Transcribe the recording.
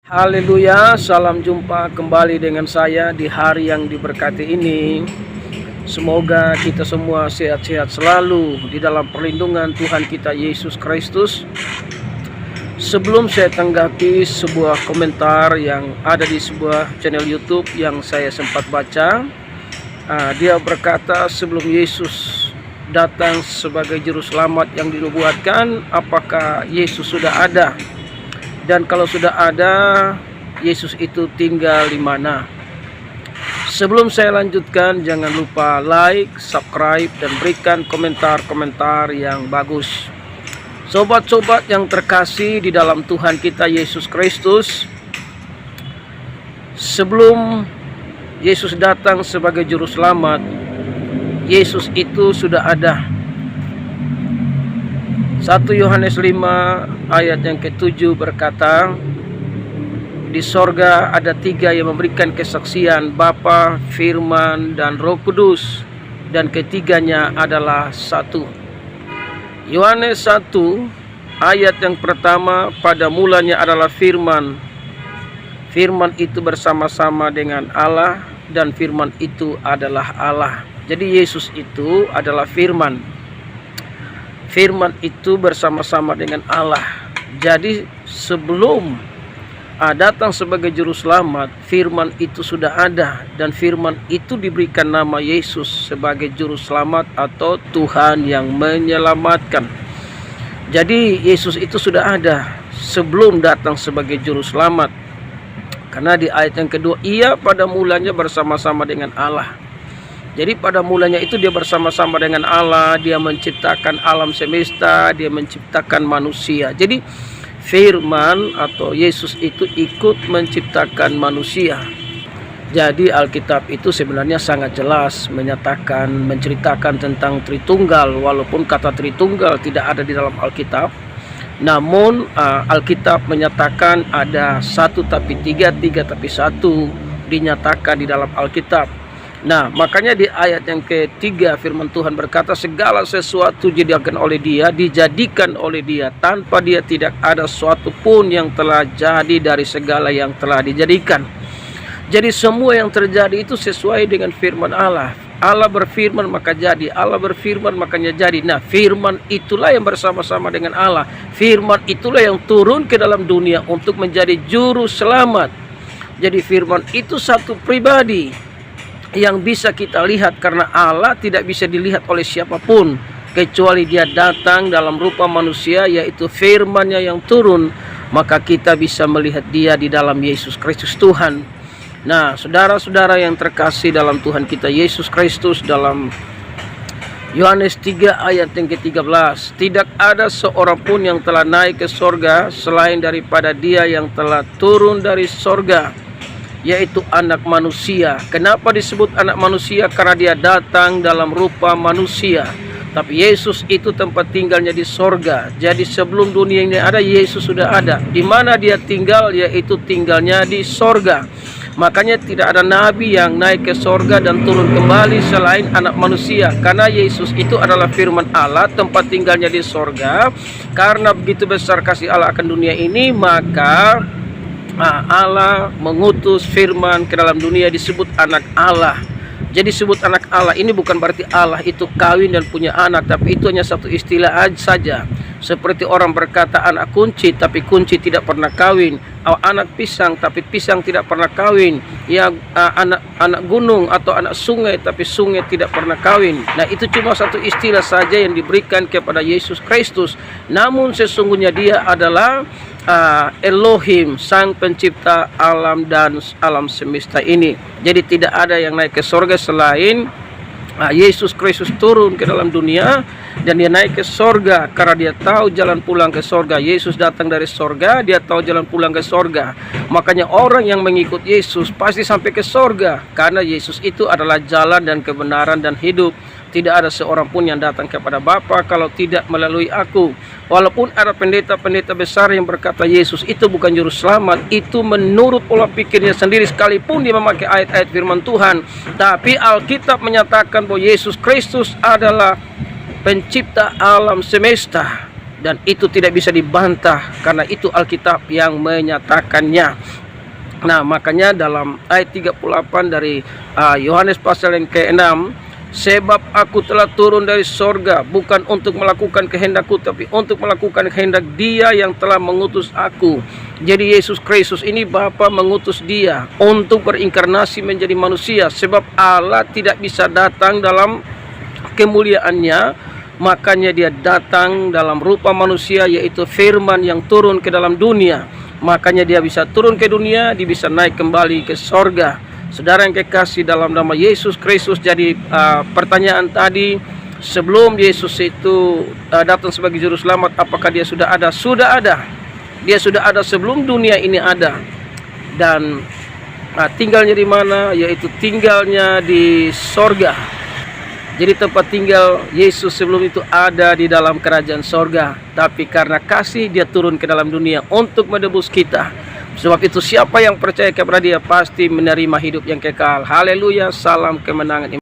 Haleluya, salam jumpa kembali dengan saya di hari yang diberkati ini. Semoga kita semua sehat-sehat selalu di dalam perlindungan Tuhan kita Yesus Kristus. Sebelum saya tanggapi sebuah komentar yang ada di sebuah channel YouTube yang saya sempat baca, dia berkata sebelum Yesus datang sebagai juru selamat yang dinubuatkan, apakah Yesus sudah ada? Dan kalau sudah ada, Yesus itu tinggal di mana? Sebelum saya lanjutkan, jangan lupa like, subscribe, dan berikan komentar-komentar yang bagus. Sobat-sobat yang terkasih di dalam Tuhan kita Yesus Kristus, sebelum Yesus datang sebagai juru selamat, Yesus itu sudah ada. 1 Yohanes 5 ayat yang ke-7 berkata, di sorga ada 3 yang memberikan kesaksian, Bapa, Firman, dan Roh Kudus, dan ketiganya adalah satu. Yohanes 1 ayat yang pertama, pada mulanya adalah Firman. Firman itu bersama-sama dengan Allah, dan Firman itu adalah Allah. Jadi Yesus itu adalah Firman. Firman itu bersama-sama dengan Allah. Jadi sebelum datang sebagai juru selamat, Firman itu sudah ada, dan Firman itu diberikan nama Yesus sebagai juru selamat atau Tuhan yang menyelamatkan. Jadi Yesus itu sudah ada sebelum datang sebagai juru selamat. Karena di ayat yang kedua, ia pada mulanya bersama-sama dengan Allah. Jadi pada mulanya itu dia bersama-sama dengan Allah, dia menciptakan alam semesta, dia menciptakan manusia. Jadi Firman atau Yesus itu ikut menciptakan manusia. Jadi Alkitab itu sebenarnya sangat jelas menyatakan, menceritakan tentang Tritunggal. Walaupun kata Tritunggal tidak ada di dalam Alkitab, namun Alkitab menyatakan ada satu tapi tiga, tiga tapi satu dinyatakan di dalam Alkitab. Nah, makanya di ayat yang ketiga firman Tuhan berkata, segala sesuatu dijadikan oleh dia, tanpa dia tidak ada suatu pun yang telah jadi dari segala yang telah dijadikan. Jadi semua yang terjadi itu sesuai dengan firman Allah. Allah berfirman maka jadi, Allah berfirman makanya jadi. Nah, firman itulah yang bersama-sama dengan Allah. Firman itulah yang turun ke dalam dunia untuk menjadi juru selamat. Jadi firman itu satu pribadi yang bisa kita lihat, karena Allah tidak bisa dilihat oleh siapapun kecuali dia datang dalam rupa manusia, yaitu firman-Nya yang turun, maka kita bisa melihat dia di dalam Yesus Kristus Tuhan. Nah, saudara-saudara yang terkasih dalam Tuhan kita Yesus Kristus, dalam Yohanes 3 ayat yang ke-13, tidak ada seorang pun yang telah naik ke sorga selain daripada dia yang telah turun dari sorga, yaitu anak manusia. Kenapa disebut anak manusia? Karena dia datang dalam rupa manusia. Tapi Yesus itu tempat tinggalnya di sorga. Jadi sebelum dunia ini ada, Yesus sudah ada. Di mana dia tinggal? Yaitu tinggalnya di sorga. Makanya tidak ada nabi yang naik ke sorga dan turun kembali selain anak manusia. Karena Yesus itu adalah firman Allah, tempat tinggalnya di sorga. Karena begitu besar kasih Allah akan dunia ini, maka Allah mengutus firman ke dalam dunia, disebut anak Allah. Jadi disebut anak Allah ini bukan berarti Allah itu kawin dan punya anak, tapi itu hanya satu istilah saja. Seperti orang berkata anak kunci, tapi kunci tidak pernah kawin. Anak pisang, tapi pisang tidak pernah kawin. Ya, anak gunung atau anak sungai, tapi sungai tidak pernah kawin. Nah, itu cuma satu istilah saja yang diberikan kepada Yesus Kristus. Namun sesungguhnya dia adalah Elohim, sang pencipta alam dan alam semesta ini. Jadi tidak ada yang naik ke sorga selain Yesus Kristus turun ke dalam dunia, dan dia naik ke sorga karena dia tahu jalan pulang ke sorga. Yesus datang dari sorga, dia tahu jalan pulang ke sorga. Makanya orang yang mengikut Yesus pasti sampai ke sorga, karena Yesus itu adalah jalan dan kebenaran dan hidup. Tidak ada seorang pun yang datang kepada Bapa kalau tidak melalui aku. Walaupun ada pendeta-pendeta besar yang berkata Yesus itu bukan juru selamat, itu menurut pola pikirnya sendiri, sekalipun dia memakai ayat-ayat firman Tuhan. Tapi Alkitab menyatakan bahwa Yesus Kristus adalah pencipta alam semesta. dan itu tidak bisa dibantah karena itu Alkitab yang menyatakannya. Nah, makanya dalam ayat 38 dari Yohanes pasal yang ke-6, sebab aku telah turun dari sorga bukan untuk melakukan kehendakku, tapi untuk melakukan kehendak Dia yang telah mengutus aku. Jadi Yesus Kristus ini Bapa mengutus Dia untuk berinkarnasi menjadi manusia, sebab Allah tidak bisa datang dalam kemuliaannya. Makanya Dia datang dalam rupa manusia, yaitu firman yang turun ke dalam dunia. Makanya Dia bisa turun ke dunia, Dia bisa naik kembali ke sorga. Saudara yang kekasih dalam nama Yesus Kristus, jadi pertanyaan tadi, sebelum Yesus itu datang sebagai juru selamat, apakah Dia sudah ada? Sudah ada. Dia sudah ada sebelum dunia ini ada. Dan tinggalnya di mana? Yaitu tinggalnya di sorga. Jadi tempat tinggal Yesus sebelum itu ada di dalam kerajaan sorga. Tapi karena kasih Dia turun ke dalam dunia untuk menebus kita. Sebab itu siapa yang percaya kepada Dia pasti menerima hidup yang kekal. Haleluya, salam kemenangan.